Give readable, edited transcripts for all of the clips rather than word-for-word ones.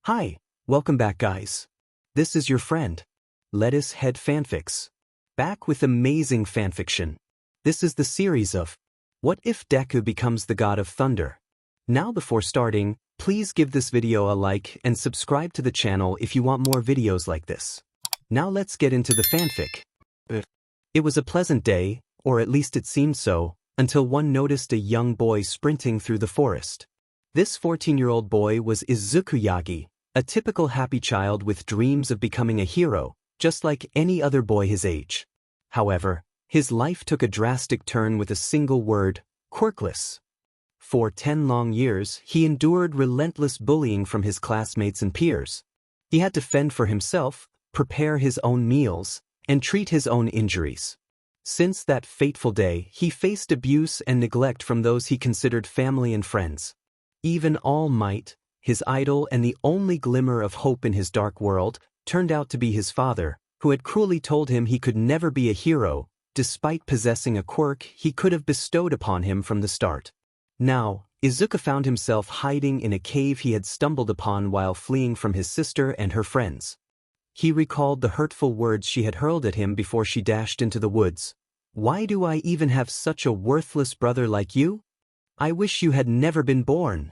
Hi, welcome back guys. This is your friend, Lettuce Head Fanfics. Back with amazing fanfiction. This is the series of What If Deku Becomes the God of Thunder? Now before starting, please give this video a like and subscribe to the channel if you want more videos like this. Now let's get into the fanfic. It was a pleasant day, or at least it seemed so, until one noticed a young boy sprinting through the forest. This 14-year-old boy was Izuku Yagi, a typical happy child with dreams of becoming a hero, just like any other boy his age. However, his life took a drastic turn with a single word, Quirkless. For 10 long years, he endured relentless bullying from his classmates and peers. He had to fend for himself, prepare his own meals, and treat his own injuries. Since that fateful day, he faced abuse and neglect from those he considered family and friends. Even All Might, his idol and the only glimmer of hope in his dark world, turned out to be his father, who had cruelly told him he could never be a hero, despite possessing a quirk he could have bestowed upon him from the start. Now, Izuku found himself hiding in a cave he had stumbled upon while fleeing from his sister and her friends. He recalled the hurtful words she had hurled at him before she dashed into the woods. "Why do I even have such a worthless brother like you? I wish you had never been born."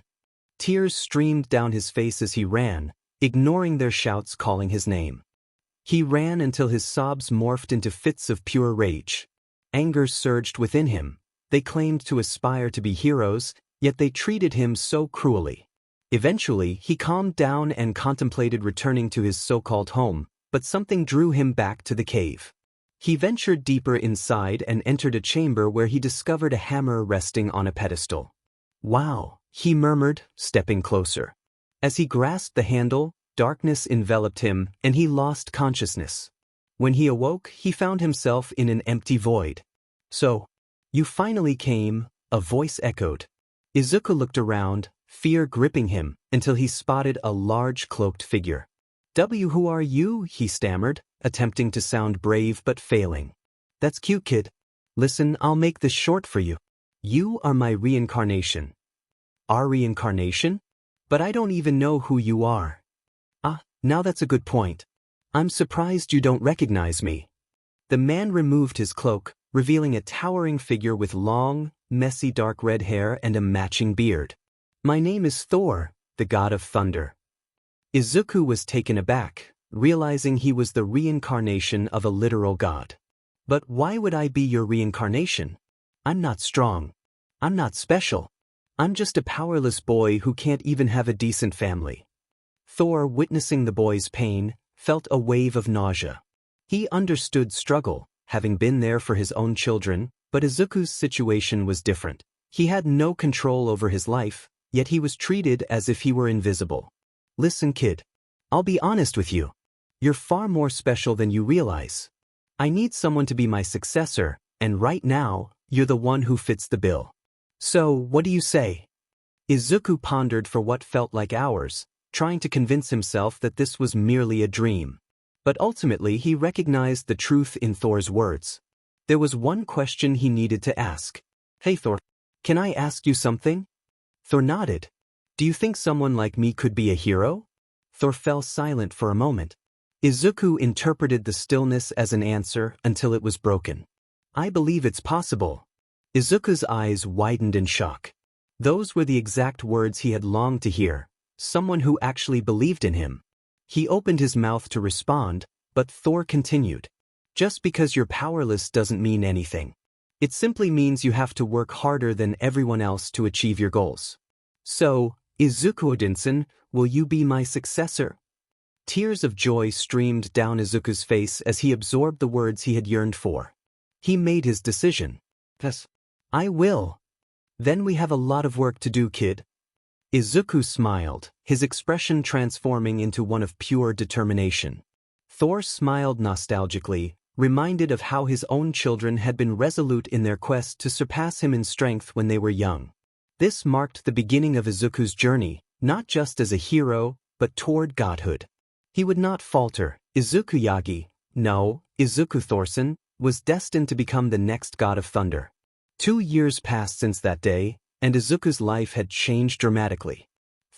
Tears streamed down his face as he ran, ignoring their shouts calling his name. He ran until his sobs morphed into fits of pure rage. Anger surged within him. They claimed to aspire to be heroes, yet they treated him so cruelly. Eventually, he calmed down and contemplated returning to his so-called home, but something drew him back to the cave. He ventured deeper inside and entered a chamber where he discovered a hammer resting on a pedestal. "Wow," he murmured, stepping closer. As he grasped the handle, darkness enveloped him, and he lost consciousness. When he awoke, he found himself in an empty void. "So, you finally came," a voice echoed. Izuku looked around, fear gripping him, until he spotted a large cloaked figure. Who are you?" he stammered, attempting to sound brave but failing. "That's cute, kid. Listen, I'll make this short for you. You are my reincarnation." "Our reincarnation? But I don't even know who you are." "Ah, now that's a good point. I'm surprised you don't recognize me." The man removed his cloak, revealing a towering figure with long, messy dark red hair and a matching beard. "My name is Thor, the god of thunder." Izuku was taken aback, realizing he was the reincarnation of a literal god. "But why would I be your reincarnation? I'm not strong. I'm not special. I'm just a powerless boy who can't even have a decent family." Thor, witnessing the boy's pain, felt a wave of nausea. He understood struggle, having been there for his own children, but Izuku's situation was different. He had no control over his life, yet he was treated as if he were invisible. "Listen, kid. I'll be honest with you. You're far more special than you realize. I need someone to be my successor, and right now, you're the one who fits the bill. So, what do you say?" Izuku pondered for what felt like hours, trying to convince himself that this was merely a dream. But ultimately he recognized the truth in Thor's words. There was one question he needed to ask. "Hey Thor, can I ask you something?" Thor nodded. "Do you think someone like me could be a hero?" Thor fell silent for a moment. Izuku interpreted the stillness as an answer until it was broken. "I believe it's possible." Izuku's eyes widened in shock. Those were the exact words he had longed to hear, someone who actually believed in him. He opened his mouth to respond, but Thor continued. "Just because you're powerless doesn't mean anything. It simply means you have to work harder than everyone else to achieve your goals. So, Izuku-Odinson, will you be my successor?" Tears of joy streamed down Izuku's face as he absorbed the words he had yearned for. He made his decision. "Yes, I will." "Then we have a lot of work to do, kid." Izuku smiled, his expression transforming into one of pure determination. Thor smiled nostalgically, reminded of how his own children had been resolute in their quest to surpass him in strength when they were young. This marked the beginning of Izuku's journey, not just as a hero, but toward godhood. He would not falter. Izuku Yagi, no, Izuku Thorson, was destined to become the next god of thunder. 2 years passed since that day, and Izuku's life had changed dramatically.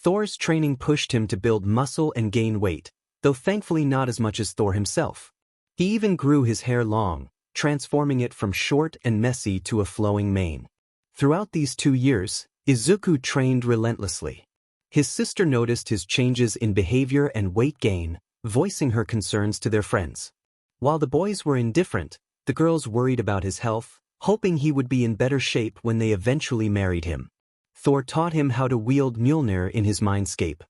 Thor's training pushed him to build muscle and gain weight, though thankfully not as much as Thor himself. He even grew his hair long, transforming it from short and messy to a flowing mane. Throughout these 2 years, Izuku trained relentlessly. His sister noticed his changes in behavior and weight gain, voicing her concerns to their friends. While the boys were indifferent, the girls worried about his health, hoping he would be in better shape when they eventually married him. Thor taught him how to wield Mjolnir in his mindscape.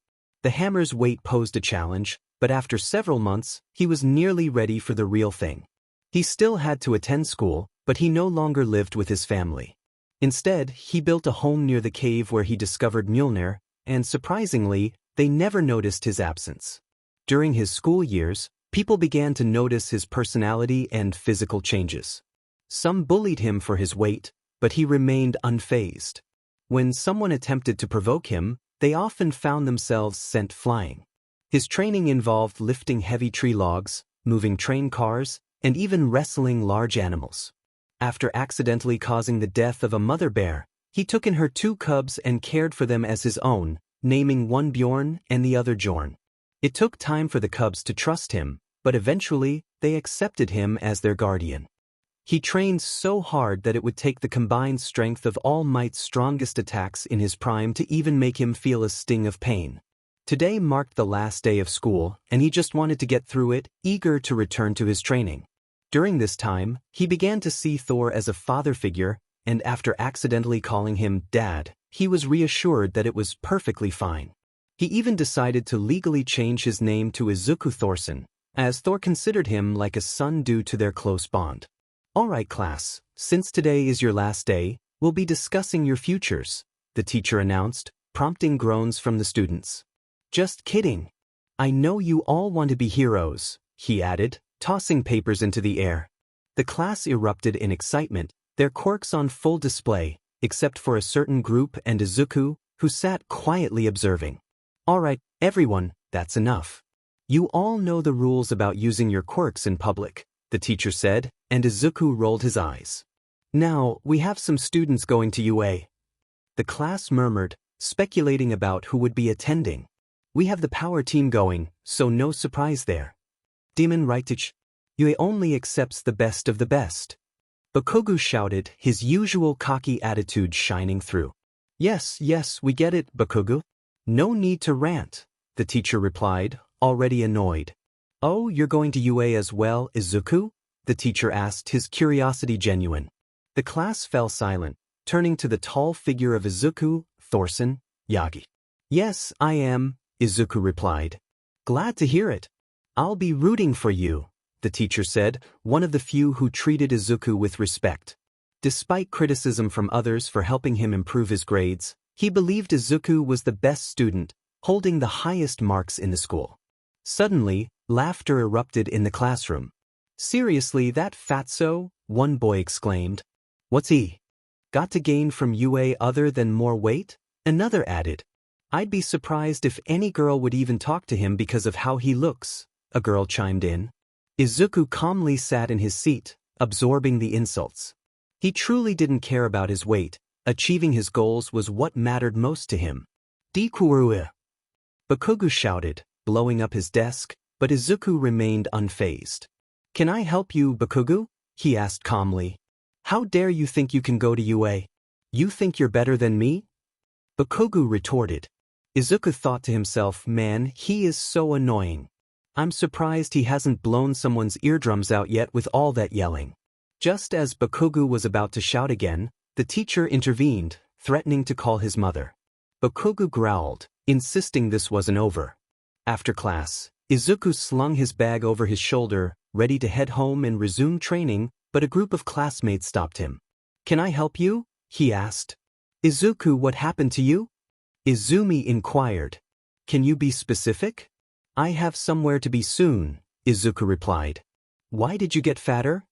The hammer's weight posed a challenge, but after several months, he was nearly ready for the real thing. He still had to attend school, but he no longer lived with his family. Instead, he built a home near the cave where he discovered Mjolnir, and surprisingly, they never noticed his absence. During his school years, people began to notice his personality and physical changes. Some bullied him for his weight, but he remained unfazed. When someone attempted to provoke him, they often found themselves sent flying. His training involved lifting heavy tree logs, moving train cars, and even wrestling large animals. After accidentally causing the death of a mother bear, he took in her 2 cubs and cared for them as his own, naming one Bjorn and the other Jorn. It took time for the cubs to trust him, but eventually, they accepted him as their guardian. He trained so hard that it would take the combined strength of All Might's strongest attacks in his prime to even make him feel a sting of pain. Today marked the last day of school, and he just wanted to get through it, eager to return to his training. During this time, he began to see Thor as a father figure, and after accidentally calling him Dad, he was reassured that it was perfectly fine. He even decided to legally change his name to Izuku Thorson, as Thor considered him like a son due to their close bond. "Alright class, since today is your last day, we'll be discussing your futures," the teacher announced, prompting groans from the students. "Just kidding. I know you all want to be heroes," he added, tossing papers into the air. The class erupted in excitement, their quirks on full display, except for a certain group and Izuku, who sat quietly observing. "Alright, everyone, that's enough. You all know the rules about using your quirks in public," the teacher said, and Izuku rolled his eyes. "Now, we have some students going to UA." The class murmured, speculating about who would be attending. "We have the power team going, so no surprise there. Demon Raitich, UA only accepts the best of the best." Bakugu shouted, his usual cocky attitude shining through. Yes, we get it, Bakugu. No need to rant," the teacher replied, already annoyed. "Oh, you're going to UA as well, Izuku?" the teacher asked, his curiosity genuine. The class fell silent, turning to the tall figure of Izuku Thorson Yagi. "Yes, I am," Izuku replied. "Glad to hear it. I'll be rooting for you," the teacher said, one of the few who treated Izuku with respect. Despite criticism from others for helping him improve his grades, he believed Izuku was the best student, holding the highest marks in the school. Suddenly, laughter erupted in the classroom. "Seriously, that fatso?" one boy exclaimed. "What's he got to gain from UA other than more weight?" another added. "I'd be surprised if any girl would even talk to him because of how he looks," a girl chimed in. Izuku calmly sat in his seat, absorbing the insults. He truly didn't care about his weight. Achieving his goals was what mattered most to him. "Deku!" Bakugu shouted, blowing up his desk, but Izuku remained unfazed. "Can I help you, Bakugu?" he asked calmly. "How dare you think you can go to UA? You think you're better than me?" Bakugu retorted. Izuku thought to himself, man, he is so annoying. I'm surprised he hasn't blown someone's eardrums out yet with all that yelling. Just as Bakugu was about to shout again, the teacher intervened, threatening to call his mother. Bakugu growled, insisting this wasn't over. After class, Izuku slung his bag over his shoulder, ready to head home and resume training, but a group of classmates stopped him. "Can I help you?" he asked. "Izuku, what happened to you?" Izumi inquired. "Can you be specific?" "I have somewhere to be soon," Izuku replied. "Why did you get fatter?"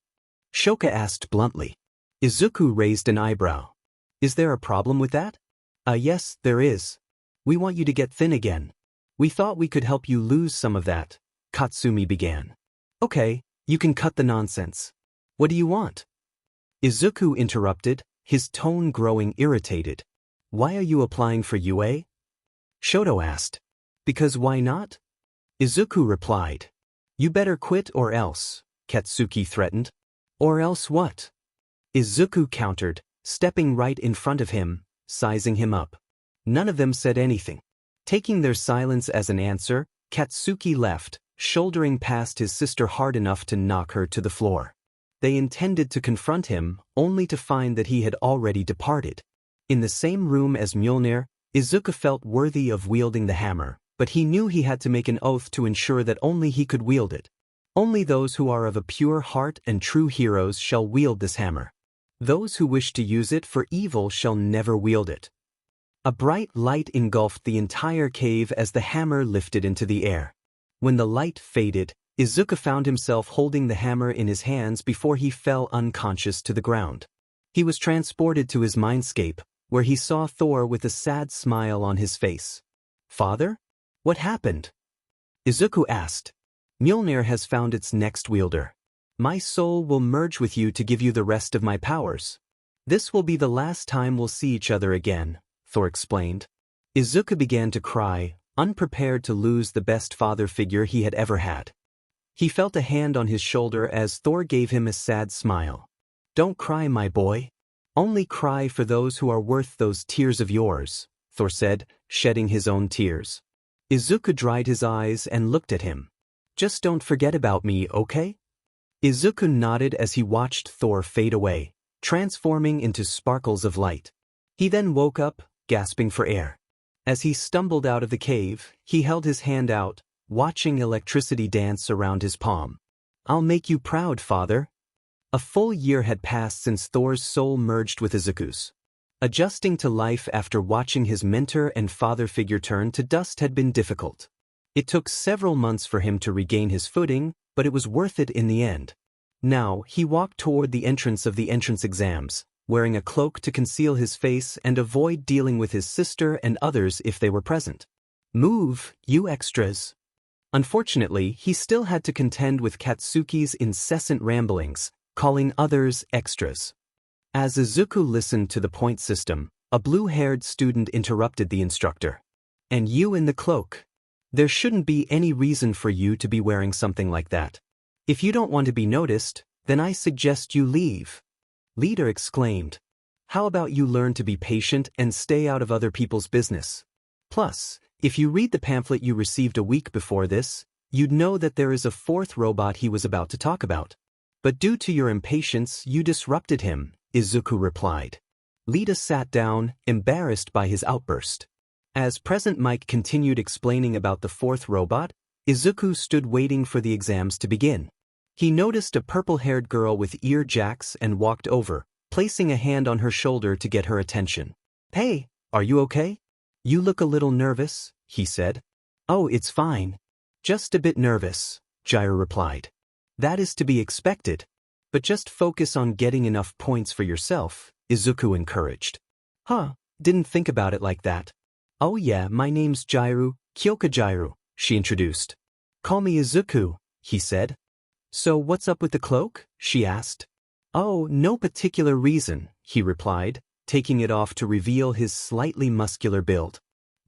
Shoka asked bluntly. Izuku raised an eyebrow. "Is there a problem with that?" Yes, there is. We want you to get thin again. We thought we could help you lose some of that," Katsumi began. "Okay, you can cut the nonsense. What do you want?" Izuku interrupted, his tone growing irritated. "Why are you applying for UA?" Shoto asked. Because why not? Izuku replied. You better quit or else, Katsuki threatened. Or else what? Izuku countered, stepping right in front of him, sizing him up. None of them said anything. Taking their silence as an answer, Katsuki left, shouldering past his sister hard enough to knock her to the floor. They intended to confront him, only to find that he had already departed. In the same room as Mjolnir, Izuku felt worthy of wielding the hammer, but he knew he had to make an oath to ensure that only he could wield it. Only those who are of a pure heart and true heroes shall wield this hammer. Those who wish to use it for evil shall never wield it. A bright light engulfed the entire cave as the hammer lifted into the air. When the light faded, Izuku found himself holding the hammer in his hands before he fell unconscious to the ground. He was transported to his mindscape, where he saw Thor with a sad smile on his face. Father? What happened? Izuku asked. Mjolnir has found its next wielder. My soul will merge with you to give you the rest of my powers. This will be the last time we'll see each other again, Thor explained. Izuku began to cry, unprepared to lose the best father figure he had ever had. He felt a hand on his shoulder as Thor gave him a sad smile. Don't cry, my boy. Only cry for those who are worth those tears of yours, Thor said, shedding his own tears. Izuku dried his eyes and looked at him. Just don't forget about me, okay? Izuku nodded as he watched Thor fade away, transforming into sparkles of light. He then woke up, gasping for air. As he stumbled out of the cave, he held his hand out, watching electricity dance around his palm. I'll make you proud, father. A full year had passed since Thor's soul merged with Izuku's. Adjusting to life after watching his mentor and father figure turn to dust had been difficult. It took several months for him to regain his footing, but it was worth it in the end. Now, he walked toward the entrance of the entrance exams, wearing a cloak to conceal his face and avoid dealing with his sister and others if they were present. Move, you extras. Unfortunately, he still had to contend with Katsuki's incessant ramblings, calling others extras. As Izuku listened to the point system, a blue-haired student interrupted the instructor. And you in the cloak. There shouldn't be any reason for you to be wearing something like that. If you don't want to be noticed, then I suggest you leave. Leader exclaimed. How about you learn to be patient and stay out of other people's business? Plus, if you read the pamphlet you received a week before this, you'd know that there is a fourth robot he was about to talk about. But due to your impatience, you disrupted him, Izuku replied. Lita sat down, embarrassed by his outburst. As Present Mike continued explaining about the fourth robot, Izuku stood waiting for the exams to begin. He noticed a purple-haired girl with ear jacks and walked over, placing a hand on her shoulder to get her attention. Hey, are you okay? You look a little nervous, he said. Oh, it's fine. Just a bit nervous, Jiraiya replied. That is to be expected. But just focus on getting enough points for yourself, Izuku encouraged. Huh, didn't think about it like that. Oh yeah, my name's Jiraiya, Kyoka Jiraiya, she introduced. Call me Izuku, he said. So what's up with the cloak? She asked. Oh, no particular reason, he replied, taking it off to reveal his slightly muscular build.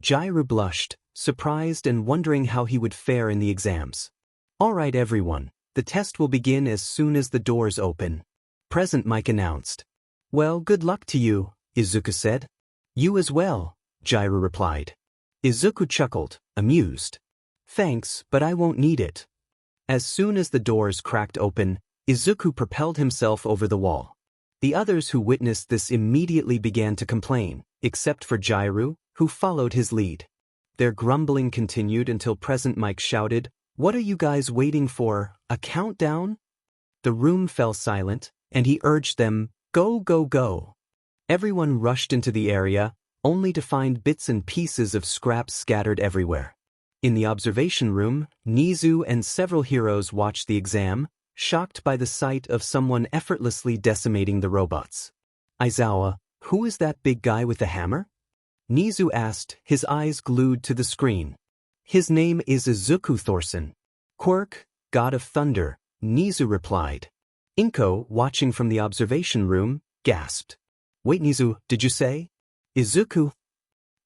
Jiraiya blushed, surprised and wondering how he would fare in the exams. All right, everyone. The test will begin as soon as the doors open. Present Mike announced. Well, good luck to you, Izuku said. You as well, Jiraiya replied. Izuku chuckled, amused. Thanks, but I won't need it. As soon as the doors cracked open, Izuku propelled himself over the wall. The others who witnessed this immediately began to complain, except for Jiraiya, who followed his lead. Their grumbling continued until Present Mike shouted, What are you guys waiting for, a countdown? The room fell silent, and he urged them, Go, go, go. Everyone rushed into the area, only to find bits and pieces of scraps scattered everywhere. In the observation room, Nizu and several heroes watched the exam, shocked by the sight of someone effortlessly decimating the robots. Aizawa, who is that big guy with the hammer? Nizu asked, his eyes glued to the screen. His name is Izuku Thorson. Quirk, god of thunder, Nizu replied. Inko, watching from the observation room, gasped. Wait, Nizu, did you say? Izuku?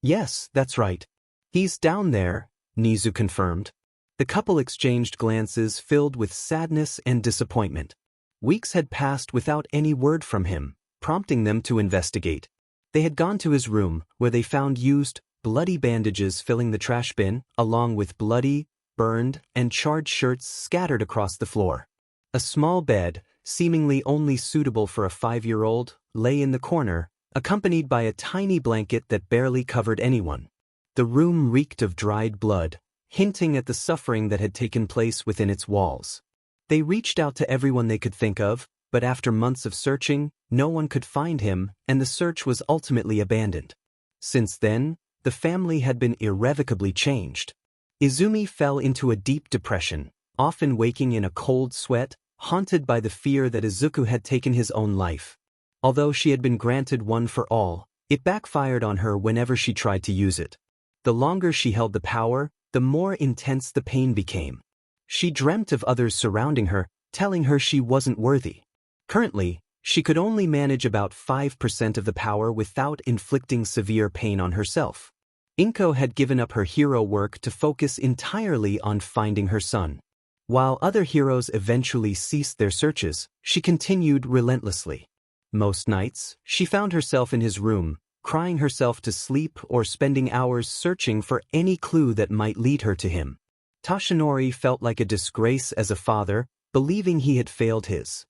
Yes, that's right. He's down there, Nizu confirmed. The couple exchanged glances filled with sadness and disappointment. Weeks had passed without any word from him, prompting them to investigate. They had gone to his room, where they found used, bloody bandages filling the trash bin, along with bloody, burned, and charred shirts scattered across the floor. A small bed, seemingly only suitable for a 5-year-old, lay in the corner, accompanied by a tiny blanket that barely covered anyone. The room reeked of dried blood, hinting at the suffering that had taken place within its walls. They reached out to everyone they could think of, but after months of searching, no one could find him, and the search was ultimately abandoned. Since then, the family had been irrevocably changed. Izumi fell into a deep depression, often waking in a cold sweat, haunted by the fear that Izuku had taken his own life. Although she had been granted one for all, it backfired on her whenever she tried to use it. The longer she held the power, the more intense the pain became. She dreamt of others surrounding her, telling her she wasn't worthy. Currently, she could only manage about 5% of the power without inflicting severe pain on herself. Inko had given up her hero work to focus entirely on finding her son. While other heroes eventually ceased their searches, she continued relentlessly. Most nights, she found herself in his room, crying herself to sleep or spending hours searching for any clue that might lead her to him. Toshinori felt like a disgrace as a father, believing he had failed his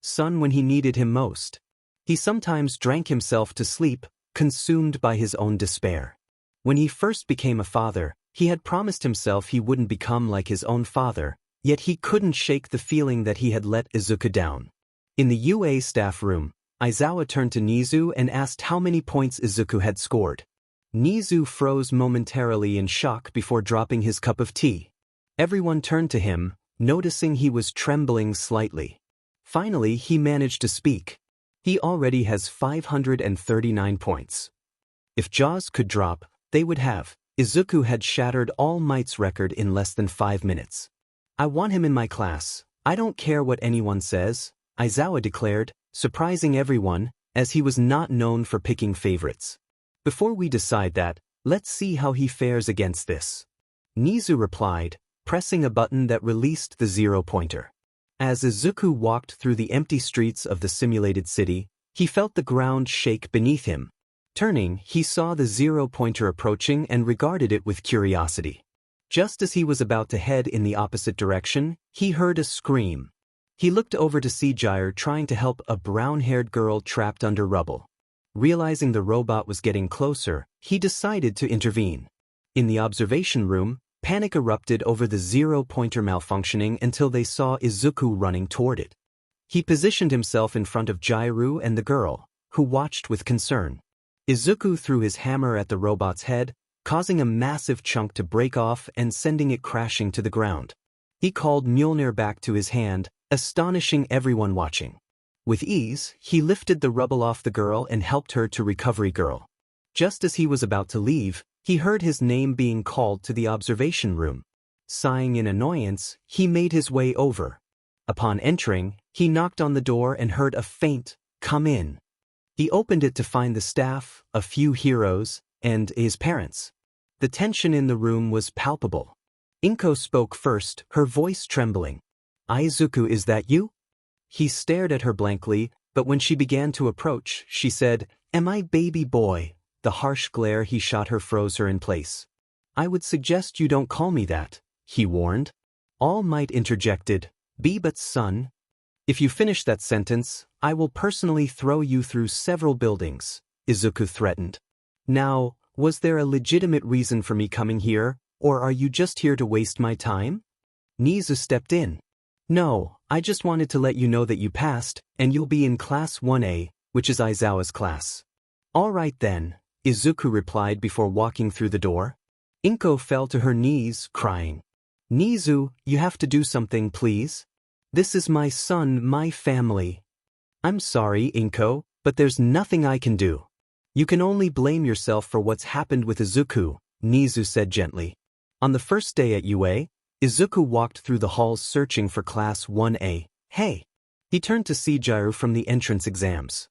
son when he needed him most. He sometimes drank himself to sleep, consumed by his own despair. When he first became a father, he had promised himself he wouldn't become like his own father, yet he couldn't shake the feeling that he had let Izuku down. In the UA staff room, Aizawa turned to Nizu and asked how many points Izuku had scored. Nizu froze momentarily in shock before dropping his cup of tea. Everyone turned to him, noticing he was trembling slightly. Finally, he managed to speak. He already has 539 points. If Jaws could drop, they would have. Izuku had shattered All Might's record in less than 5 minutes. I want him in my class. I don't care what anyone says, Aizawa declared, surprising everyone, as he was not known for picking favorites. Before we decide that, let's see how he fares against this. Nizu replied, pressing a button that released the 0-pointer. As Izuku walked through the empty streets of the simulated city, he felt the ground shake beneath him. Turning, he saw the 0-pointer approaching and regarded it with curiosity. Just as he was about to head in the opposite direction, he heard a scream. He looked over to see Gyre trying to help a brown-haired girl trapped under rubble. Realizing the robot was getting closer, he decided to intervene. In the observation room, panic erupted over the 0-pointer malfunctioning until they saw Izuku running toward it. He positioned himself in front of Gyru and the girl, who watched with concern. Izuku threw his hammer at the robot's head, causing a massive chunk to break off and sending it crashing to the ground. He called Mjolnir back to his hand, astonishing everyone watching. With ease, he lifted the rubble off the girl and helped her to Recovery Girl. Just as he was about to leave, he heard his name being called to the observation room. Sighing in annoyance, he made his way over. Upon entering, he knocked on the door and heard a faint, "Come in." He opened it to find the staff, a few heroes, and his parents. The tension in the room was palpable. Inko spoke first, her voice trembling. "Izuku, is that you?" He stared at her blankly, but when she began to approach, she said, "Am I baby boy?" The harsh glare he shot her froze her in place. "I would suggest you don't call me that," he warned. All Might interjected, "Be but son. If you finish that sentence, I will personally throw you through several buildings," Izuku threatened. "Now, was there a legitimate reason for me coming here, or are you just here to waste my time?" Nizu stepped in. "No, I just wanted to let you know that you passed, and you'll be in Class 1A, which is Aizawa's class." "All right then," Izuku replied before walking through the door. Inko fell to her knees, crying. "Nizu, you have to do something, please. This is my son, my family." "I'm sorry, Inko, but there's nothing I can do. You can only blame yourself for what's happened with Izuku," Nizu said gently. On the first day at UA, Izuku walked through the halls searching for Class 1A. "Hey." He turned to see Gyru from the entrance exams.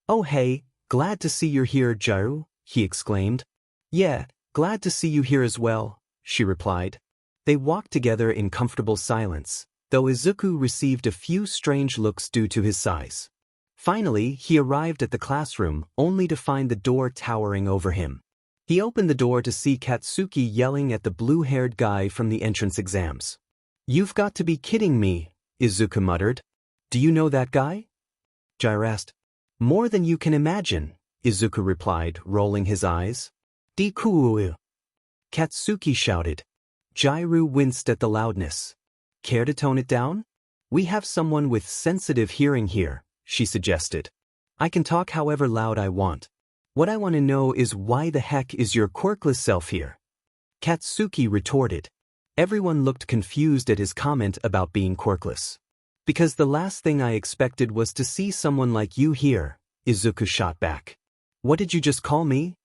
"Oh hey, glad to see you're here, Gyru," he exclaimed. "Yeah, Glad to see you here as well, she replied. They walked together in comfortable silence, though Izuku received a few strange looks due to his size. Finally, he arrived at the classroom, only to find the door towering over him. He opened the door to see Katsuki yelling at the blue-haired guy from the entrance exams. "You've got to be kidding me," Izuku muttered. "Do you know that guy?" Jairu asked. "More than you can imagine," Izuku replied, rolling his eyes. "Deku!" Katsuki shouted. Jairu winced at the loudness. "Care to tone it down? We have someone with sensitive hearing here," she suggested. "I can talk however loud I want. What I want to know is why the heck is your quirkless self here?" Katsuki retorted. Everyone looked confused at his comment about being quirkless. "Because the last thing I expected was to see someone like you here," Izuku shot back. "What did you just call me?"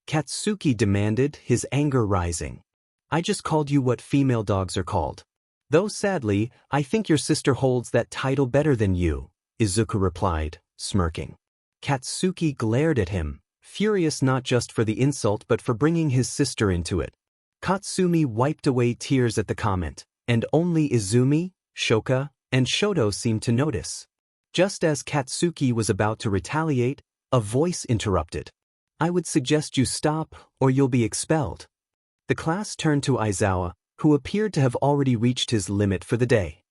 Katsuki demanded, his anger rising. "I just called you what female dogs are called. Though sadly, I think your sister holds that title better than you," Izuku replied, smirking. Katsuki glared at him, furious not just for the insult but for bringing his sister into it. Katsumi wiped away tears at the comment, and only Izumi, Shoka, and Shoto seemed to notice. Just as Katsuki was about to retaliate, a voice interrupted. "I would suggest you stop, or you'll be expelled." The class turned to Aizawa, who appeared to have already reached his limit for the day.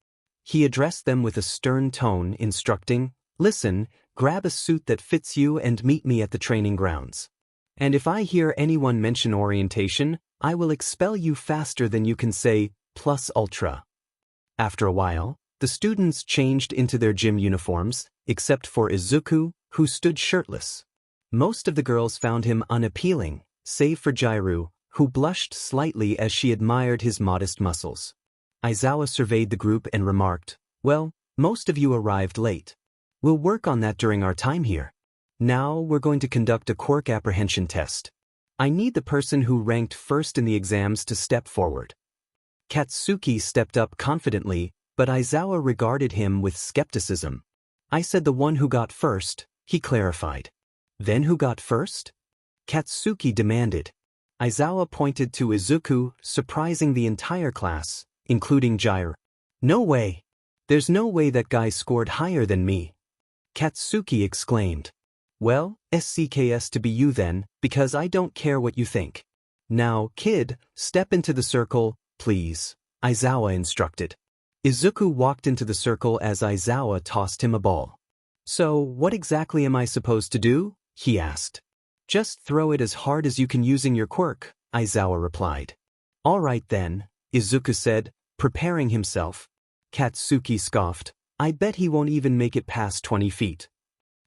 He addressed them with a stern tone, instructing, "Listen, grab a suit that fits you and meet me at the training grounds. And if I hear anyone mention orientation, I will expel you faster than you can say, plus ultra." After a while, the students changed into their gym uniforms, except for Izuku, who stood shirtless. Most of the girls found him unappealing, save for Jairu, who blushed slightly as she admired his modest muscles. Aizawa surveyed the group and remarked, "Well, most of you arrived late. We'll work on that during our time here. Now we're going to conduct a quirk apprehension test. I need the person who ranked first in the exams to step forward." Katsuki stepped up confidently, but Aizawa regarded him with skepticism. "I said the one who got first," he clarified. "Then who got first?" Katsuki demanded. Aizawa pointed to Izuku, surprising the entire class, including Jairu. "No way! There's no way that guy scored higher than me!" Katsuki exclaimed. "Well, SCKS to be you then, because I don't care what you think. Now, kid, step into the circle, please," Aizawa instructed. Izuku walked into the circle as Aizawa tossed him a ball. "So, what exactly am I supposed to do?" he asked. "Just throw it as hard as you can using your quirk," Aizawa replied. "All right then," Izuku said, preparing himself. Katsuki scoffed. "I bet he won't even make it past 20 feet.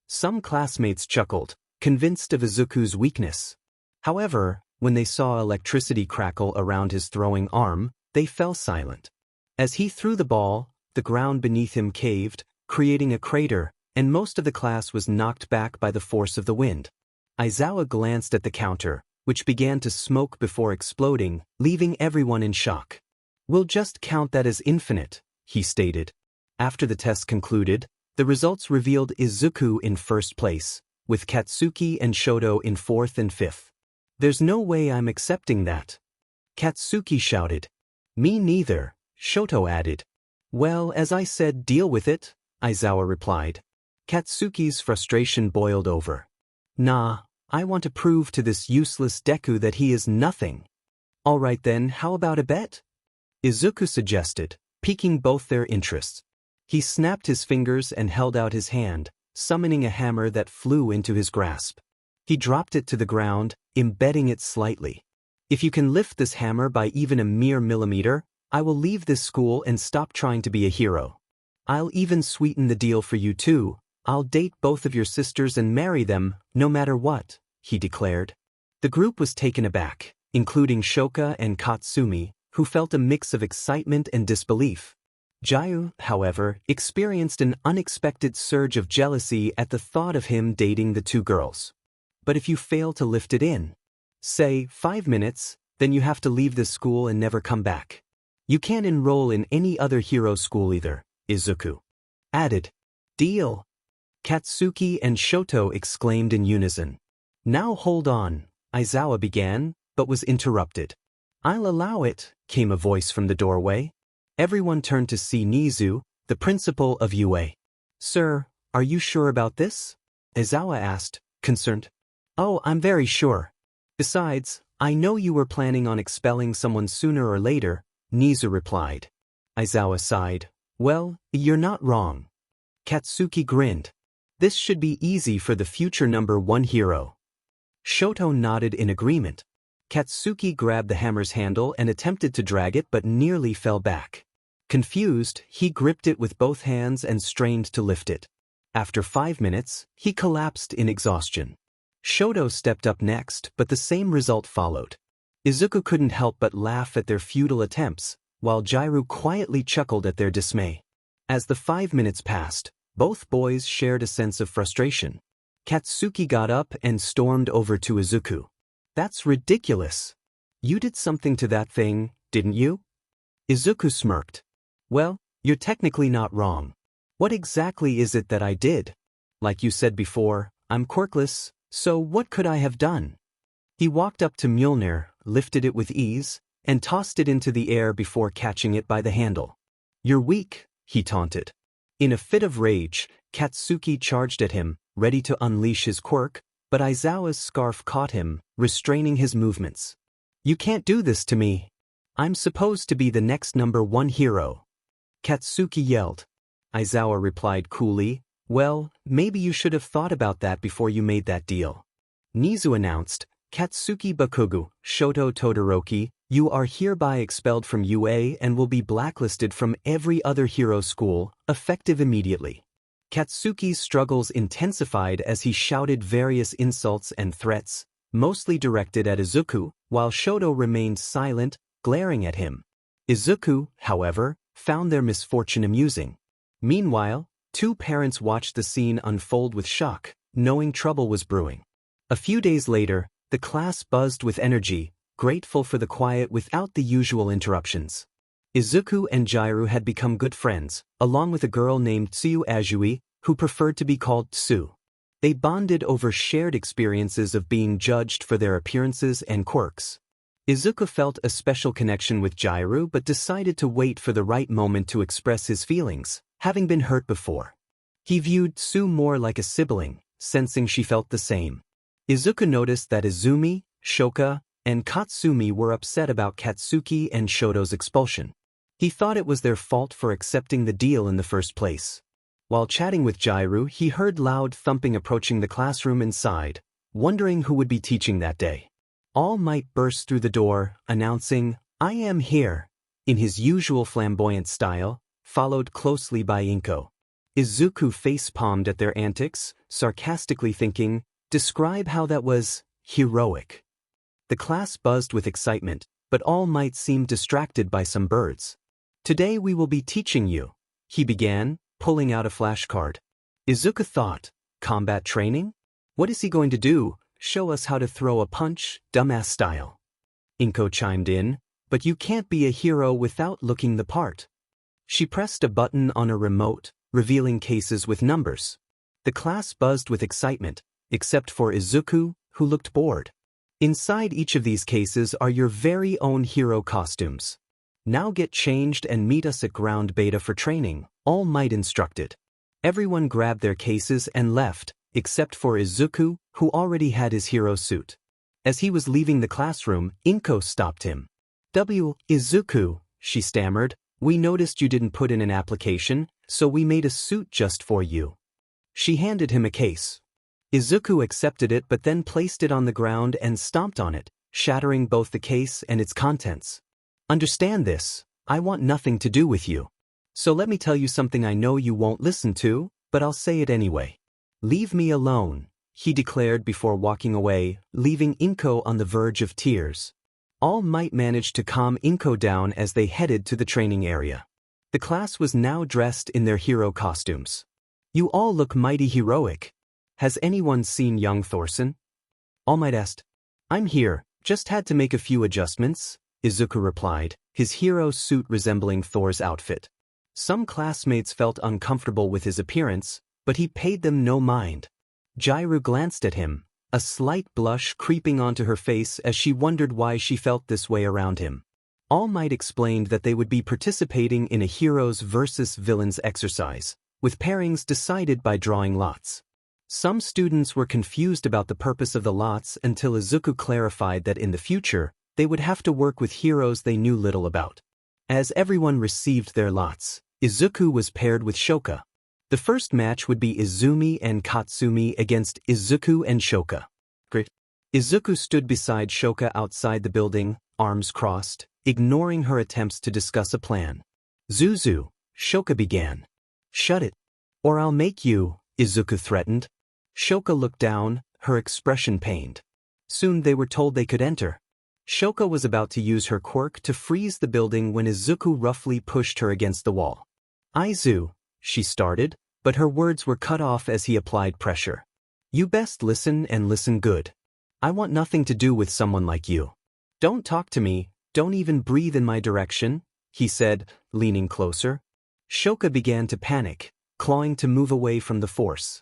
Some classmates chuckled, convinced of Izuku's weakness. However, when they saw electricity crackle around his throwing arm, they fell silent. As he threw the ball, the ground beneath him caved, creating a crater, and most of the class was knocked back by the force of the wind. Aizawa glanced at the counter, which began to smoke before exploding, leaving everyone in shock. "We'll just count that as infinite," he stated. After the test concluded, the results revealed Izuku in first place, with Katsuki and Shoto in fourth and fifth. "There's no way I'm accepting that," Katsuki shouted. "Me neither," Shoto added. "Well, as I said, deal with it," Aizawa replied. Katsuki's frustration boiled over. "Nah, I want to prove to this useless Deku that he is nothing." "All right then, how about a bet?" Izuku suggested, piquing both their interests. He snapped his fingers and held out his hand, summoning a hammer that flew into his grasp. He dropped it to the ground, embedding it slightly. "If you can lift this hammer by even a mere millimeter, I will leave this school and stop trying to be a hero. I'll even sweeten the deal for you too. I'll date both of your sisters and marry them, no matter what," he declared. The group was taken aback, including Shoka and Katsumi, who felt a mix of excitement and disbelief. Jairu, however, experienced an unexpected surge of jealousy at the thought of him dating the two girls. "But if you fail to lift it in, say, 5 minutes, then you have to leave this school and never come back. You can't enroll in any other hero school either," Izuku added. "Deal!" Katsuki and Shoto exclaimed in unison. "Now hold on," Aizawa began, but was interrupted. "I'll allow it," came a voice from the doorway. Everyone turned to see Nizu, the principal of UA. "Sir, are you sure about this?" Izawa asked, concerned. "Oh, I'm very sure. Besides, I know you were planning on expelling someone sooner or later," Nizu replied. Izawa sighed. "Well, you're not wrong." Katsuki grinned. "This should be easy for the future number 1 hero." Shoto nodded in agreement. Katsuki grabbed the hammer's handle and attempted to drag it but nearly fell back. Confused, he gripped it with both hands and strained to lift it. After 5 minutes, he collapsed in exhaustion. Shoto stepped up next, but the same result followed. Izuku couldn't help but laugh at their futile attempts, while Jairu quietly chuckled at their dismay. As the 5 minutes passed, both boys shared a sense of frustration. Katsuki got up and stormed over to Izuku. "That's ridiculous. You did something to that thing, didn't you?" Izuku smirked. "Well, you're technically not wrong. What exactly is it that I did? Like you said before, I'm quirkless, so what could I have done?" He walked up to Mjolnir, lifted it with ease, and tossed it into the air before catching it by the handle. "You're weak," he taunted. In a fit of rage, Katsuki charged at him, ready to unleash his quirk, but Aizawa's scarf caught him, restraining his movements. "You can't do this to me. I'm supposed to be the next number 1 hero." Katsuki yelled. Aizawa replied coolly, "Well, maybe you should have thought about that before you made that deal." Nizu announced, "Katsuki Bakugu, Shoto Todoroki, you are hereby expelled from UA and will be blacklisted from every other hero school, effective immediately." Katsuki's struggles intensified as he shouted various insults and threats, mostly directed at Izuku, while Shoto remained silent, glaring at him. Izuku, however, found their misfortune amusing. Meanwhile, 2 parents watched the scene unfold with shock, knowing trouble was brewing. A few days later, the class buzzed with energy, grateful for the quiet without the usual interruptions. Izuku and Jairu had become good friends, along with a girl named Tsuyu Azui, who preferred to be called Tsu. They bonded over shared experiences of being judged for their appearances and quirks. Izuku felt a special connection with Jairu but decided to wait for the right moment to express his feelings, having been hurt before. He viewed Tsu more like a sibling, sensing she felt the same. Izuku noticed that Izumi, Shoka, and Katsumi were upset about Katsuki and Shoto's expulsion. He thought it was their fault for accepting the deal in the first place. While chatting with Jairu, he heard loud thumping approaching the classroom inside, wondering who would be teaching that day. All Might burst through the door, announcing, "I am here," in his usual flamboyant style, followed closely by Inko. Izuku face-palmed at their antics, sarcastically thinking, "Describe how that was heroic." The class buzzed with excitement, but All Might seemed distracted by some birds. "Today we will be teaching you," he began, pulling out a flashcard. Izuku thought, combat training? What is he going to do, show us how to throw a punch, dumbass style? Inko chimed in, "But you can't be a hero without looking the part." She pressed a button on a remote, revealing cases with numbers. The class buzzed with excitement, except for Izuku, who looked bored. Inside each of these cases are your very own hero costumes. Now get changed and meet us at Ground Beta for training, All Might instructed. Everyone grabbed their cases and left, except for Izuku, who already had his hero suit. As he was leaving the classroom, Inko stopped him. Izuku," she stammered, "we noticed you didn't put in an application, so we made a suit just for you." She handed him a case. Izuku accepted it but then placed it on the ground and stomped on it, shattering both the case and its contents. "Understand this, I want nothing to do with you. So let me tell you something I know you won't listen to, but I'll say it anyway. Leave me alone," he declared before walking away, leaving Inko on the verge of tears. All Might managed to calm Inko down as they headed to the training area. The class was now dressed in their hero costumes. "You all look mighty heroic. Has anyone seen young Thorson?" All Might asked. "I'm here, just had to make a few adjustments," Izuku replied, his hero suit resembling Thor's outfit. Some classmates felt uncomfortable with his appearance, but he paid them no mind. Jairu glanced at him, a slight blush creeping onto her face as she wondered why she felt this way around him. All Might explained that they would be participating in a heroes versus villains exercise, with pairings decided by drawing lots. Some students were confused about the purpose of the lots until Izuku clarified that in the future, they would have to work with heroes they knew little about. As everyone received their lots, Izuku was paired with Shoka. The first match would be Izumi and Katsumi against Izuku and Shoka. Great. Izuku stood beside Shoka outside the building, arms crossed, ignoring her attempts to discuss a plan. "Zuzu," Shoka began. "Shut it, or I'll make you," Izuku threatened. Shoka looked down, her expression pained. Soon they were told they could enter. Shoka was about to use her quirk to freeze the building when Izuku roughly pushed her against the wall. "Aizu," she started, but her words were cut off as he applied pressure. "You best listen and listen good. I want nothing to do with someone like you. Don't talk to me, don't even breathe in my direction," he said, leaning closer. Shoka began to panic, clawing to move away from the force.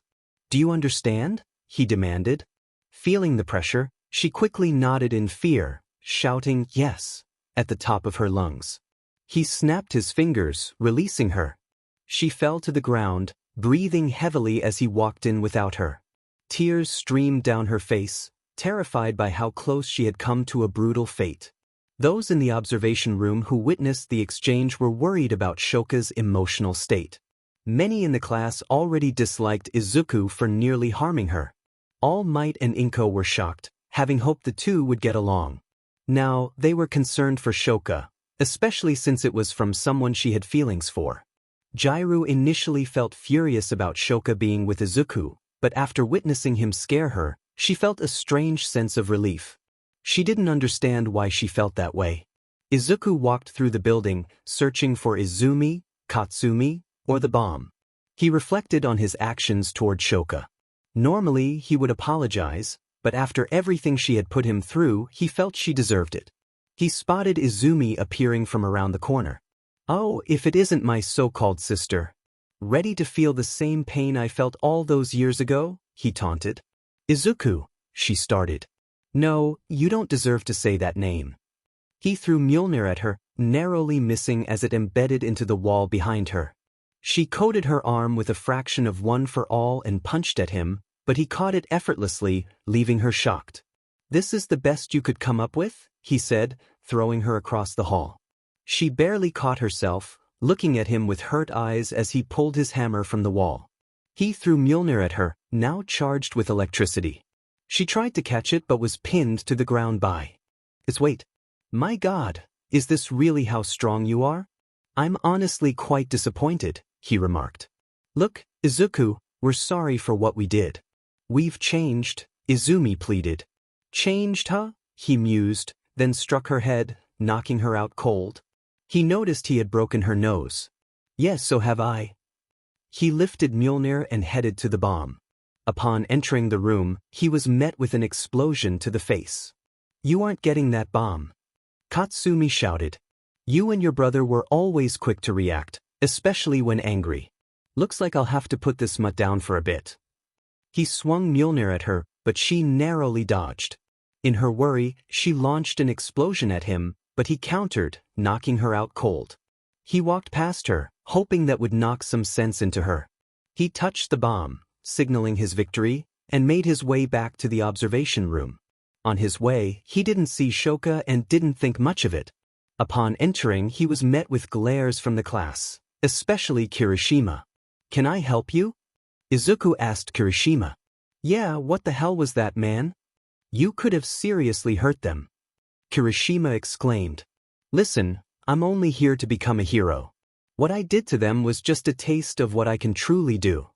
"Do you understand?" he demanded. Feeling the pressure, she quickly nodded in fear, shouting "yes" at the top of her lungs. He snapped his fingers, releasing her. She fell to the ground, breathing heavily as he walked in without her. Tears streamed down her face, terrified by how close she had come to a brutal fate. Those in the observation room who witnessed the exchange were worried about Shoka's emotional state. Many in the class already disliked Izuku for nearly harming her. All Might and Inko were shocked, having hoped the two would get along. Now, they were concerned for Shoka, especially since it was from someone she had feelings for. Jairu initially felt furious about Shoka being with Izuku, but after witnessing him scare her, she felt a strange sense of relief. She didn't understand why she felt that way. Izuku walked through the building, searching for Izumi, Katsumi, or the bomb. He reflected on his actions toward Shoka. Normally, he would apologize, but after everything she had put him through, he felt she deserved it. He spotted Izumi appearing from around the corner. "Oh, if it isn't my so-called sister. Ready to feel the same pain I felt all those years ago?" he taunted. "Izuku," she started. "No, you don't deserve to say that name." He threw Mjolnir at her, narrowly missing as it embedded into the wall behind her. She coated her arm with a fraction of one for all and punched at him, but he caught it effortlessly, leaving her shocked. "This is the best you could come up with?" he said, throwing her across the hall. She barely caught herself, looking at him with hurt eyes as he pulled his hammer from the wall. He threw Mjolnir at her, now charged with electricity. She tried to catch it but was pinned to the ground by its weight. "My God, is this really how strong you are? I'm honestly quite disappointed," he remarked. "Look, Izuku, we're sorry for what we did." "We've changed," Izumi pleaded. "Changed, huh?" he mused, then struck her head, knocking her out cold. He noticed he had broken her nose. "Yes, so have I." He lifted Mjolnir and headed to the bomb. Upon entering the room, he was met with an explosion to the face. "You aren't getting that bomb," Katsumi shouted. "You and your brother were always quick to react, especially when angry. Looks like I'll have to put this mutt down for a bit." He swung Mjolnir at her, but she narrowly dodged. In her worry, she launched an explosion at him, but he countered, knocking her out cold. He walked past her, hoping that would knock some sense into her. He touched the bomb, signaling his victory, and made his way back to the observation room. On his way, he didn't see Shoka and didn't think much of it. Upon entering, he was met with glares from the class, especially Kirishima. "Can I help you?" Izuku asked Kirishima. "Yeah, what the hell was that, man? You could have seriously hurt them." Kirishima exclaimed. "Listen, I'm only here to become a hero. What I did to them was just a taste of what I can truly do.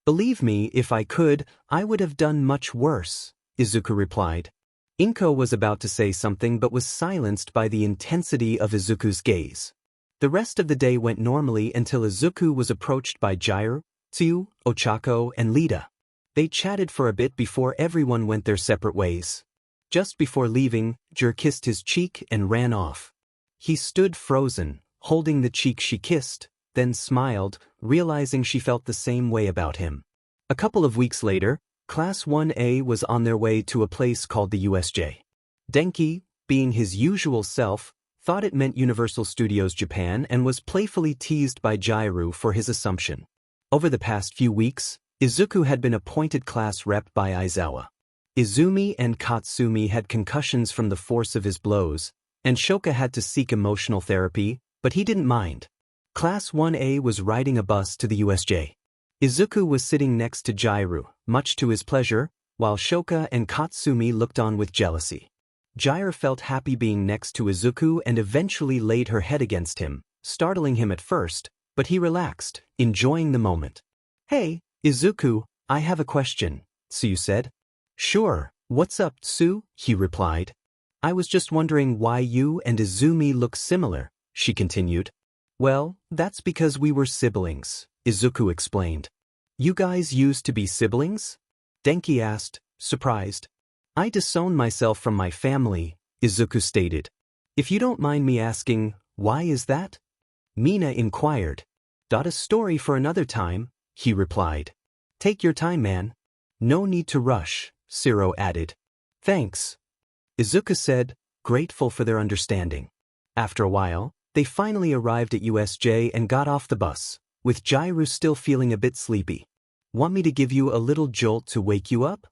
Believe me, if I could, I would have done much worse," Izuku replied. Inko was about to say something but was silenced by the intensity of Izuku's gaze. The rest of the day went normally until Izuku was approached by Jairu, Tsuyu, Ochako, and Lita. They chatted for a bit before everyone went their separate ways. Just before leaving, Jur kissed his cheek and ran off. He stood frozen, holding the cheek she kissed, then smiled, realizing she felt the same way about him. A couple of weeks later, Class 1A was on their way to a place called the USJ. Denki, being his usual self, thought it meant Universal Studios Japan and was playfully teased by Jairu for his assumption. Over the past few weeks, Izuku had been appointed class rep by Aizawa. Izumi and Katsumi had concussions from the force of his blows, and Shoka had to seek emotional therapy, but he didn't mind. Class 1A was riding a bus to the USJ. Izuku was sitting next to Jairu, much to his pleasure, while Shoka and Katsumi looked on with jealousy. Jairu felt happy being next to Izuku and eventually laid her head against him, startling him at first, but he relaxed, enjoying the moment. "Hey, Izuku, I have a question," Tsuyu said. "Sure, what's up, Tsu?" he replied. "I was just wondering why you and Izumi look similar," she continued. "Well, that's because we were siblings," Izuku explained. "You guys used to be siblings?" Denki asked, surprised. "I disowned myself from my family," Izuku stated. "If you don't mind me asking, why is that?" Mina inquired. "A story for another time," he replied. "Take your time, man." "No need to rush," Siro added. "Thanks," Izuku said, grateful for their understanding. After a while, they finally arrived at USJ and got off the bus, with Jairu still feeling a bit sleepy. "Want me to give you a little jolt to wake you up?"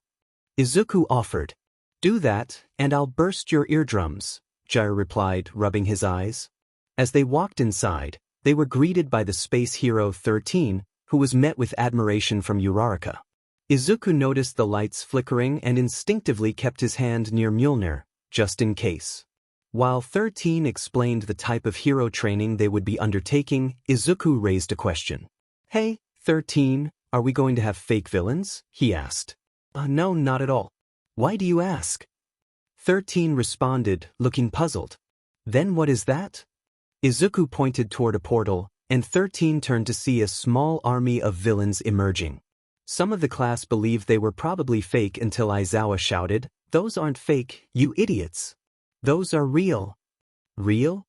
Izuku offered. "Do that, and I'll burst your eardrums," Jairu replied, rubbing his eyes. As they walked inside, they were greeted by the space hero 13, who was met with admiration from Uraraka. Izuku noticed the lights flickering and instinctively kept his hand near Mjolnir, just in case. While 13 explained the type of hero training they would be undertaking, Izuku raised a question. "Hey, 13, are we going to have fake villains?" he asked. No, not at all." "Why do you ask?" 13 responded, looking puzzled. "Then what is that?" Izuku pointed toward a portal, and 13 turned to see a small army of villains emerging. Some of the class believed they were probably fake until Aizawa shouted, "Those aren't fake, you idiots. Those are real." "Real?"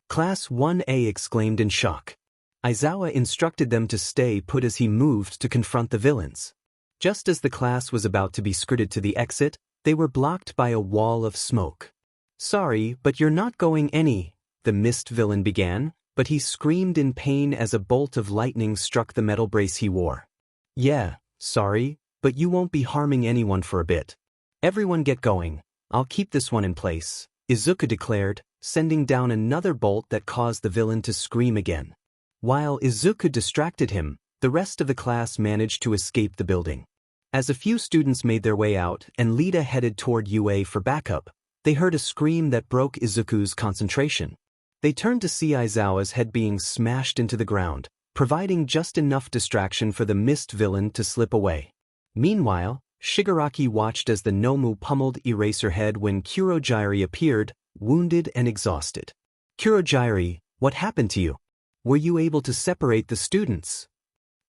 Class 1A exclaimed in shock. Aizawa instructed them to stay put as he moved to confront the villains. Just as the class was about to be skirted to the exit, they were blocked by a wall of smoke. "Sorry, but you're not going any," the mist villain began, but he screamed in pain as a bolt of lightning struck the metal brace he wore. "Yeah, sorry, but you won't be harming anyone for a bit. Everyone get going, I'll keep this one in place," Izuku declared, sending down another bolt that caused the villain to scream again. While Izuku distracted him, the rest of the class managed to escape the building. As a few students made their way out and Lita headed toward UA for backup, they heard a scream that broke Izuku's concentration. They turned to see Aizawa's head being smashed into the ground, providing just enough distraction for the mist villain to slip away. Meanwhile, Shigaraki watched as the Nomu pummeled Eraserhead when Kurojairi appeared, wounded and exhausted. "Kurojairi, what happened to you? Were you able to separate the students?"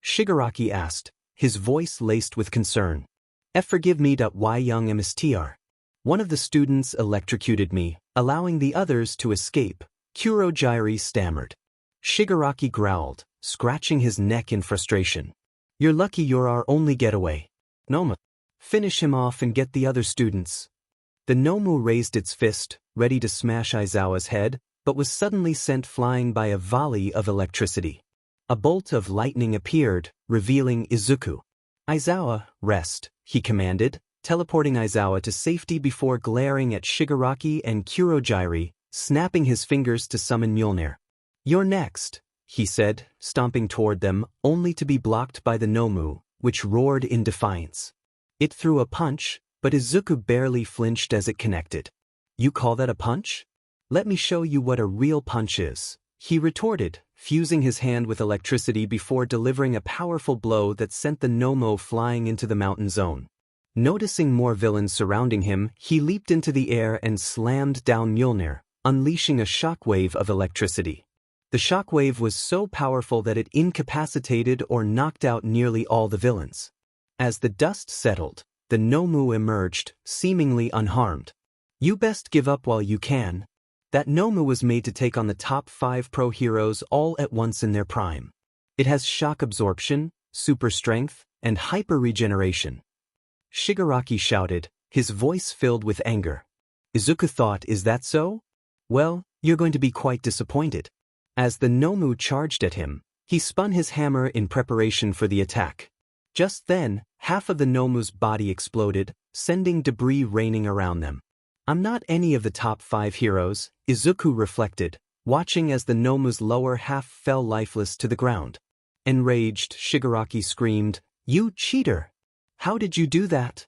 Shigaraki asked, his voice laced with concern. Forgive me, why young MSTR. One of the students electrocuted me, allowing the others to escape, Kurojairi stammered. Shigaraki growled, scratching his neck in frustration. "You're lucky you're our only getaway. Noma, finish him off and get the other students." The Nomu raised its fist, ready to smash Aizawa's head, but was suddenly sent flying by a volley of electricity. A bolt of lightning appeared, revealing Izuku. "Aizawa, rest," he commanded, teleporting Aizawa to safety before glaring at Shigaraki and Kurojairi, snapping his fingers to summon Mjolnir. "You're next," he said, stomping toward them, only to be blocked by the Nomu, which roared in defiance. It threw a punch, but Izuku barely flinched as it connected. "You call that a punch? Let me show you what a real punch is," he retorted, fusing his hand with electricity before delivering a powerful blow that sent the Nomo flying into the mountain zone. Noticing more villains surrounding him, he leaped into the air and slammed down Mjolnir, unleashing a shockwave of electricity. The shockwave was so powerful that it incapacitated or knocked out nearly all the villains. As the dust settled, the Nomu emerged, seemingly unharmed. "You best give up while you can." That Nomu was made to take on the top 5 pro heroes all at once in their prime. It has shock absorption, super strength, and hyper regeneration. Shigaraki shouted, his voice filled with anger. Izuku thought, is that so? Well, you're going to be quite disappointed. As the Nomu charged at him, he spun his hammer in preparation for the attack. Just then, half of the Nomu's body exploded, sending debris raining around them. I'm not any of the top 5 heroes, Izuku reflected, watching as the Nomu's lower half fell lifeless to the ground. Enraged, Shigaraki screamed, "You cheater! How did you do that?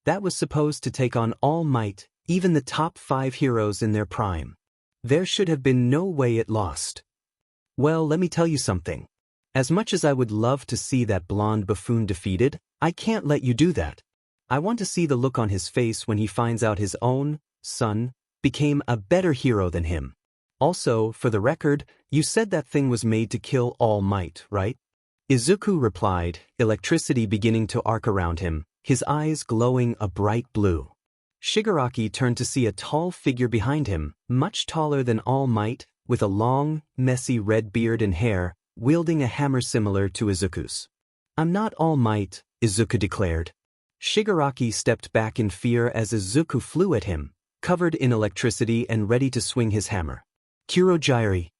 That was supposed to take on All Might, even the top 5 heroes in their prime. There should have been no way it lost." Well, let me tell you something. As much as I would love to see that blonde buffoon defeated, I can't let you do that. I want to see the look on his face when he finds out his own son became a better hero than him. Also, for the record, you said that thing was made to kill All Might, right? Izuku replied, electricity beginning to arc around him, his eyes glowing a bright blue. Shigaraki turned to see a tall figure behind him, much taller than All Might, with a long, messy red beard and hair, wielding a hammer similar to Izuku's. I'm not All Might, Izuku declared. Shigaraki stepped back in fear as Izuku flew at him, covered in electricity and ready to swing his hammer. Kurogyri,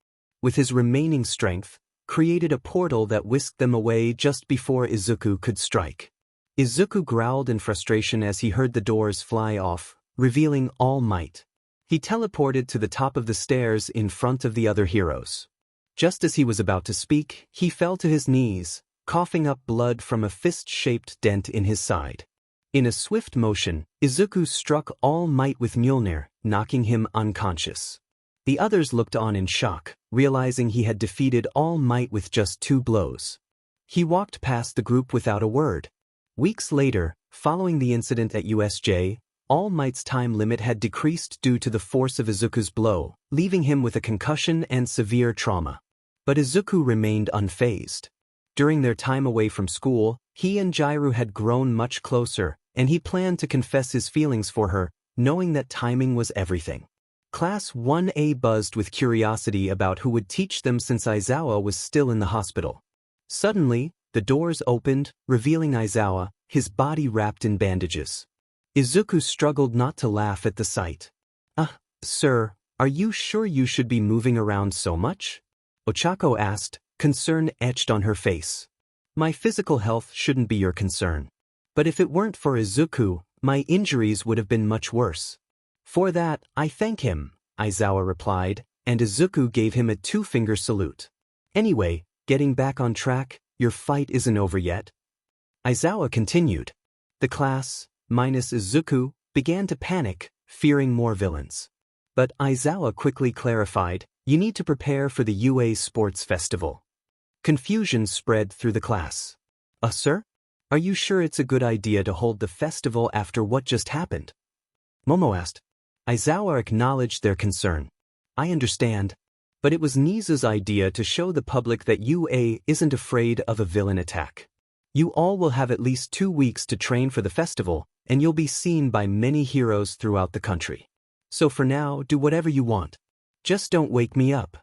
with his remaining strength, created a portal that whisked them away just before Izuku could strike. Izuku growled in frustration as he heard the doors fly off, revealing All Might. He teleported to the top of the stairs in front of the other heroes. Just as he was about to speak, he fell to his knees, coughing up blood from a fist-shaped dent in his side. In a swift motion, Izuku struck All Might with Mjolnir, knocking him unconscious. The others looked on in shock, realizing he had defeated All Might with just 2 blows. He walked past the group without a word. Weeks later, following the incident at USJ, All Might's time limit had decreased due to the force of Izuku's blow, leaving him with a concussion and severe trauma. But Izuku remained unfazed. During their time away from school, he and Jairu had grown much closer, and he planned to confess his feelings for her, knowing that timing was everything. Class 1A buzzed with curiosity about who would teach them since Aizawa was still in the hospital. Suddenly, the doors opened, revealing Aizawa, his body wrapped in bandages. Izuku struggled not to laugh at the sight. Sir, are you sure you should be moving around so much? Ochako asked, concern etched on her face. My physical health shouldn't be your concern. But if it weren't for Izuku, my injuries would have been much worse. For that, I thank him, Aizawa replied, and Izuku gave him a 2-finger salute. Anyway, getting back on track, your fight isn't over yet. Aizawa continued. The class, minus Izuku, began to panic, fearing more villains. But Aizawa quickly clarified, you need to prepare for the UA Sports Festival. Confusion spread through the class. Sir? Are you sure it's a good idea to hold the festival after what just happened? Momo asked. Aizawa acknowledged their concern. I understand. But it was Nizu's idea to show the public that UA isn't afraid of a villain attack. You all will have at least 2 weeks to train for the festival, and you'll be seen by many heroes throughout the country. So for now, do whatever you want. Just don't wake me up.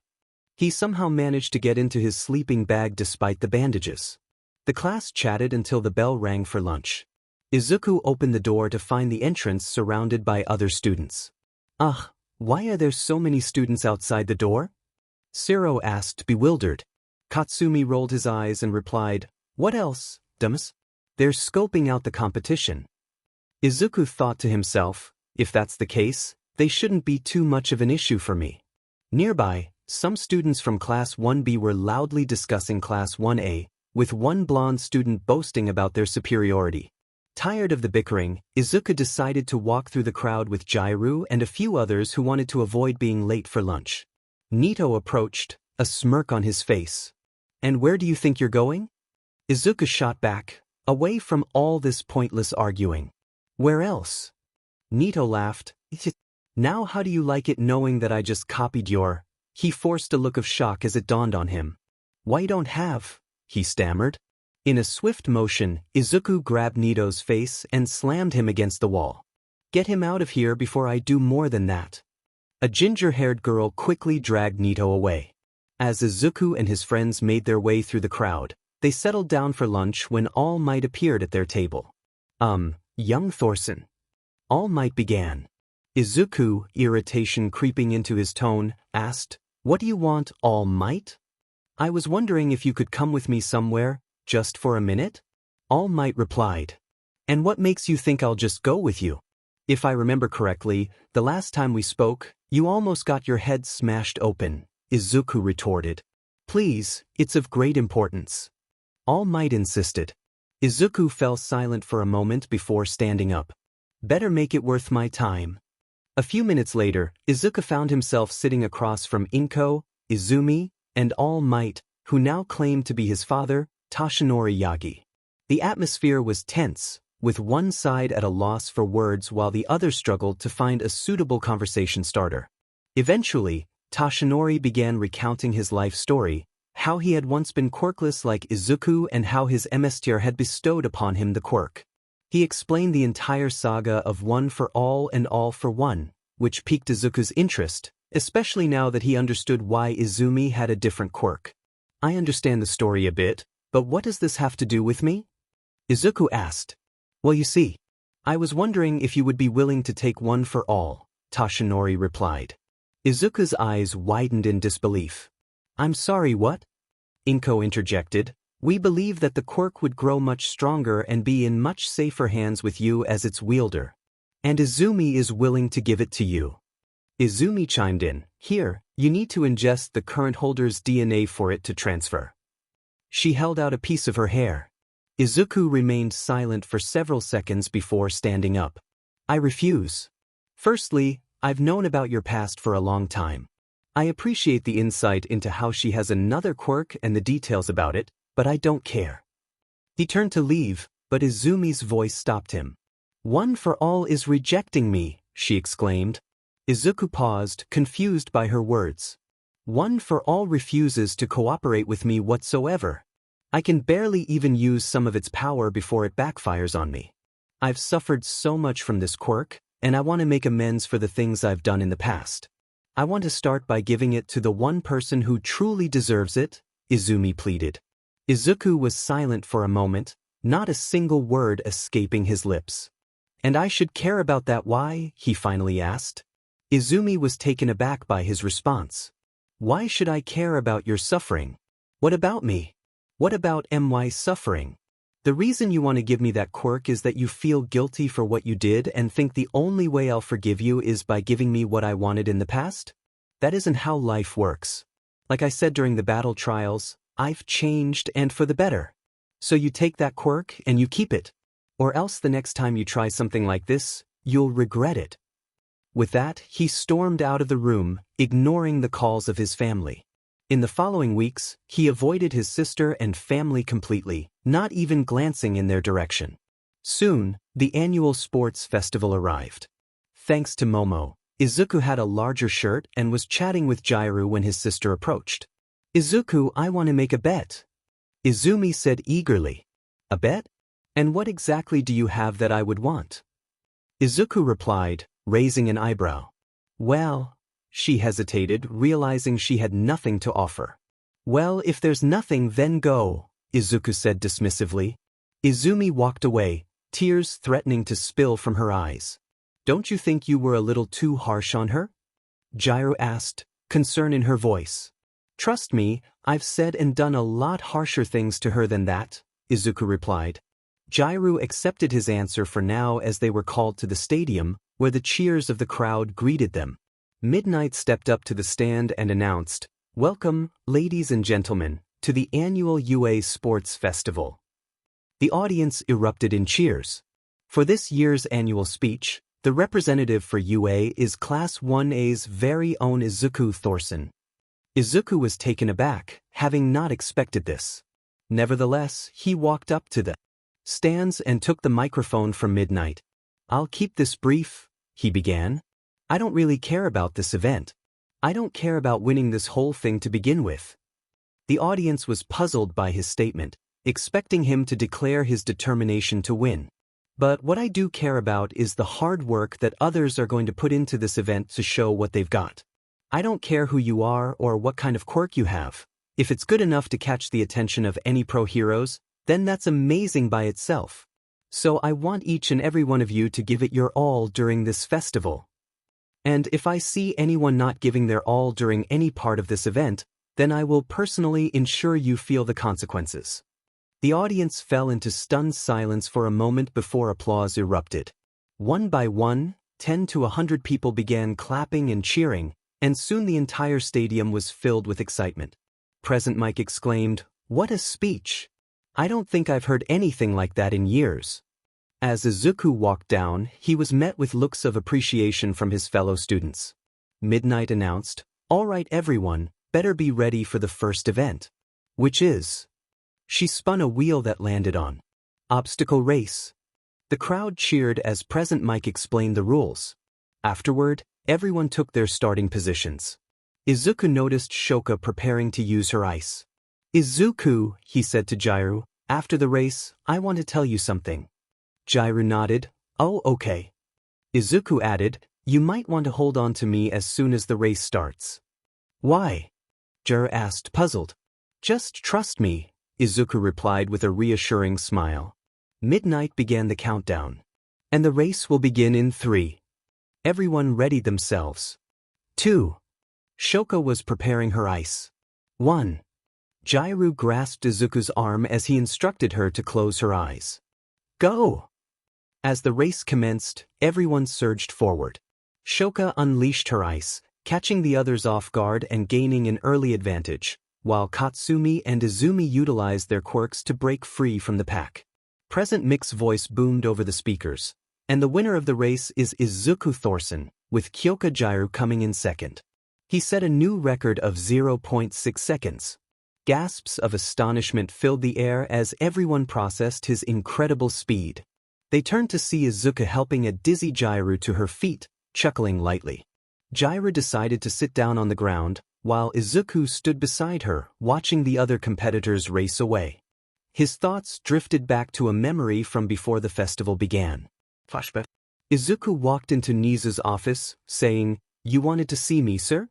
He somehow managed to get into his sleeping bag despite the bandages. The class chatted until the bell rang for lunch. Izuku opened the door to find the entrance surrounded by other students. Why are there so many students outside the door? Siro asked, bewildered. Katsumi rolled his eyes and replied, what else, dumbass? They're scoping out the competition. Izuku thought to himself, if that's the case, they shouldn't be too much of an issue for me. Nearby, some students from Class 1B were loudly discussing Class 1A, with one blonde student boasting about their superiority. Tired of the bickering, Izuku decided to walk through the crowd with Jairu and a few others who wanted to avoid being late for lunch. Nito approached, a smirk on his face. And where do you think you're going? Izuku shot back, away from all this pointless arguing. Where else? Nito laughed. Now how do you like it knowing that I just copied your... He forced a look of shock as it dawned on him. Why don't have? He stammered. In a swift motion, Izuku grabbed Nito's face and slammed him against the wall. Get him out of here before I do more than that. A ginger-haired girl quickly dragged Nito away. As Izuku and his friends made their way through the crowd, they settled down for lunch when All Might appeared at their table. Young Thorson. All Might began. Izuku, irritation creeping into his tone, asked, "What do you want, All Might? I was wondering if you could come with me somewhere, just for a minute?" All Might replied, "And what makes you think I'll just go with you? If I remember correctly, the last time we spoke, you almost got your head smashed open," Izuku retorted. "Please, it's of great importance." All Might insisted. Izuku fell silent for a moment before standing up. "Better make it worth my time." A few minutes later, Izuku found himself sitting across from Inko, Izumi, and All Might, who now claimed to be his father, Toshinori Yagi. The atmosphere was tense, with one side at a loss for words while the other struggled to find a suitable conversation starter. Eventually, Toshinori began recounting his life story, how he had once been quirkless like Izuku and how his emestir had bestowed upon him the quirk. He explained the entire saga of One for All and All for One, which piqued Izuku's interest, especially now that he understood why Izumi had a different quirk. "I understand the story a bit, but what does this have to do with me?" Izuku asked. "Well, you see, I was wondering if you would be willing to take One for All," Toshinori replied. Izuku's eyes widened in disbelief. "I'm sorry, what?" Inko interjected. "We believe that the quirk would grow much stronger and be in much safer hands with you as its wielder. And Izumi is willing to give it to you." Izumi chimed in. "Here, you need to ingest the current holder's DNA for it to transfer." She held out a piece of her hair. Izuku remained silent for several seconds before standing up. "I refuse. Firstly, I've known about your past for a long time. I appreciate the insight into how she has another quirk and the details about it, but I don't care." He turned to leave, but Izumi's voice stopped him. "One for All is rejecting me," she exclaimed. Izuku paused, confused by her words. "One for All refuses to cooperate with me whatsoever. I can barely even use some of its power before it backfires on me. I've suffered so much from this quirk, and I want to make amends for the things I've done in the past. I want to start by giving it to the one person who truly deserves it," Izumi pleaded. Izuku was silent for a moment, not a single word escaping his lips. "And I should care about that, why?" he finally asked. Izumi was taken aback by his response. "Why should I care about your suffering? What about me? What about my suffering? The reason you want to give me that quirk is that you feel guilty for what you did and think the only way I'll forgive you is by giving me what I wanted in the past? That isn't how life works. Like I said during the battle trials, I've changed and for the better. So you take that quirk and you keep it. Or else the next time you try something like this, you'll regret it." With that, he stormed out of the room, ignoring the calls of his family. In the following weeks, he avoided his sister and family completely, not even glancing in their direction. Soon, the annual sports festival arrived. Thanks to Momo, Izuku had a larger shirt and was chatting with Jairu when his sister approached. "Izuku, I want to make a bet," Izumi said eagerly. "A bet? And what exactly do you have that I would want?" Izuku replied, raising an eyebrow. "Well," she hesitated, realizing she had nothing to offer. "Well, if there's nothing, then go," Izuku said dismissively. Izumi walked away, tears threatening to spill from her eyes. "Don't you think you were a little too harsh on her?" Jairu asked, concern in her voice. "Trust me, I've said and done a lot harsher things to her than that," Izuku replied. Jairu accepted his answer for now as they were called to the stadium, where the cheers of the crowd greeted them. Midnight stepped up to the stand and announced, "Welcome, ladies and gentlemen, to the annual UA Sports Festival." The audience erupted in cheers. For this year's annual speech, the representative for UA is Class 1A's very own Izuku Thorson. Izuku was taken aback, having not expected this. Nevertheless, he walked up to the stands and took the microphone from Midnight. "I'll keep this brief," he began. "I don't really care about this event. I don't care about winning this whole thing to begin with." The audience was puzzled by his statement, expecting him to declare his determination to win. "But what I do care about is the hard work that others are going to put into this event to show what they've got. I don't care who you are or what kind of quirk you have. If it's good enough to catch the attention of any pro heroes, then that's amazing by itself. So I want each and every one of you to give it your all during this festival. And if I see anyone not giving their all during any part of this event, then I will personally ensure you feel the consequences. The audience fell into stunned silence for a moment before applause erupted. One by one, 10 to 100 people began clapping and cheering, and soon the entire stadium was filled with excitement. Present Mike exclaimed, "What a speech! I don't think I've heard anything like that in years." As Izuku walked down, he was met with looks of appreciation from his fellow students. Midnight announced, "All right everyone, better be ready for the first event." Which is? She spun a wheel that landed on. Obstacle race. The crowd cheered as Present Mike explained the rules. Afterward, everyone took their starting positions. Izuku noticed Shoka preparing to use her ice. "Izuku," he said to Jiru, "after the race, I want to tell you something." Jiru nodded, "Oh, okay." Izuku added, "You might want to hold on to me as soon as the race starts." "Why?" Jiru asked, puzzled. "Just trust me," Izuku replied with a reassuring smile. Midnight began the countdown. "And the race will begin in 3. Everyone readied themselves. 2. Shoka was preparing her ice. 1. Jiru grasped Izuku's arm as he instructed her to close her eyes. "Go!" As the race commenced, everyone surged forward. Shoka unleashed her ice, catching the others off guard and gaining an early advantage, while Katsumi and Izumi utilized their quirks to break free from the pack. Present Mick's voice boomed over the speakers, and the winner of the race is Izuku Thorson, with Kyoka Jiru coming in second. He set a new record of 0.6 seconds. Gasps of astonishment filled the air as everyone processed his incredible speed. They turned to see Izuku helping a dizzy Jiru to her feet, chuckling lightly. Jiru decided to sit down on the ground, while Izuku stood beside her, watching the other competitors race away. His thoughts drifted back to a memory from before the festival began. Flashback. Izuku walked into Nizu's office, saying, "You wanted to see me, sir?"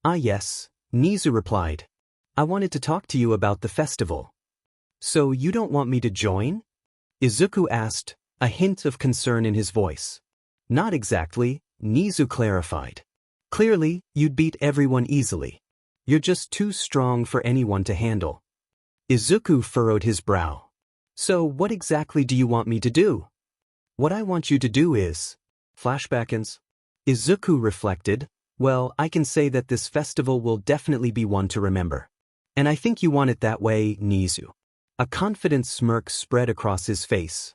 "Ah yes," Nizu replied. "I wanted to talk to you about the festival." "So you don't want me to join?" Izuku asked, a hint of concern in his voice. "Not exactly," Nizu clarified. "Clearly, you'd beat everyone easily. You're just too strong for anyone to handle." Izuku furrowed his brow. "So what exactly do you want me to do?" "What I want you to do is..." Flashbackins. Izuku reflected, "Well, I can say that this festival will definitely be one to remember. And I think you want it that way, Nizu." A confident smirk spread across his face.